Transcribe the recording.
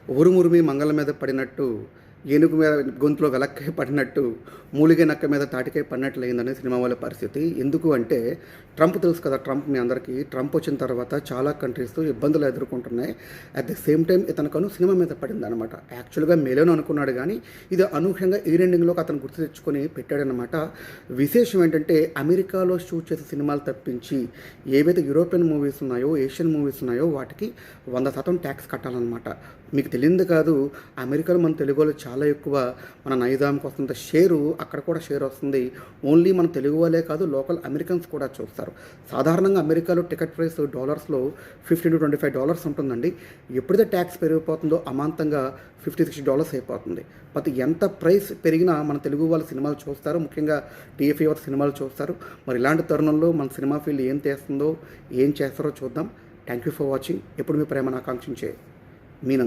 ఉరుమురిమి మంగళ మీద పడినట్టు, ఏనుగు మీద గొంతులో వెలక్కాయ పడినట్టు, మూలిగే నక్క మీద తాటికాయ పడినట్లు అయిందని సినిమా వాళ్ళ పరిస్థితి. ఎందుకు అంటే ట్రంప్ తెలుసు కదా, ట్రంప్ మీ అందరికీ. ట్రంప్ వచ్చిన తర్వాత చాలా కంట్రీస్ ఇబ్బందులు ఎదుర్కొంటున్నాయి. అట్ ద సేమ్ టైం ఇతనికను సినిమా మీద పడిందనమాట. యాక్చువల్గా మేలోనే అనుకున్నాడు కానీ ఇది అనూహ్యంగా ఈ రెండింగ్లోకి అతను గుర్తు తెచ్చుకొని పెట్టాడనమాట. విశేషం ఏంటంటే అమెరికాలో షూట్ చేసే సినిమాలు తప్పించి ఏవైతే యూరోపియన్ మూవీస్ ఉన్నాయో, ఏషియన్ మూవీస్ ఉన్నాయో వాటికి 100% ట్యాక్స్ కట్టాలన్నమాట. మీకు తెలియదు కాదు, అమెరికాలో మన తెలుగు వాళ్ళు చాలా ఎక్కువ. మన నైజాంకి వస్తున్న షేరు అక్కడ కూడా షేర్ వస్తుంది. ఓన్లీ మన తెలుగు వాళ్ళే కాదు, లోకల్ అమెరికన్స్ కూడా చూస్తారు. సాధారణంగా అమెరికాలో టికెట్ ప్రైస్ డాలర్స్లో $15 to $25 ఉంటుందండి. ఎప్పుడైతే ట్యాక్స్ పెరిగిపోతుందో అమాంతంగా $50-60 అయిపోతుంది. బట్ ఎంత ప్రైస్ పెరిగినా మన తెలుగు వాళ్ళ సినిమాలు చూస్తారు, ముఖ్యంగా టీఎఫ్ఐ వారి సినిమాలు చూస్తారు. మరి ఇలాంటి తరుణంలో మన సినిమా ఫీల్డ్ ఏం చేస్తుందో, ఏం చేస్తారో చూద్దాం. Thank you for watching. ఎప్పుడు మీ ప్రేమను ఆకాంక్షించే మీనంద.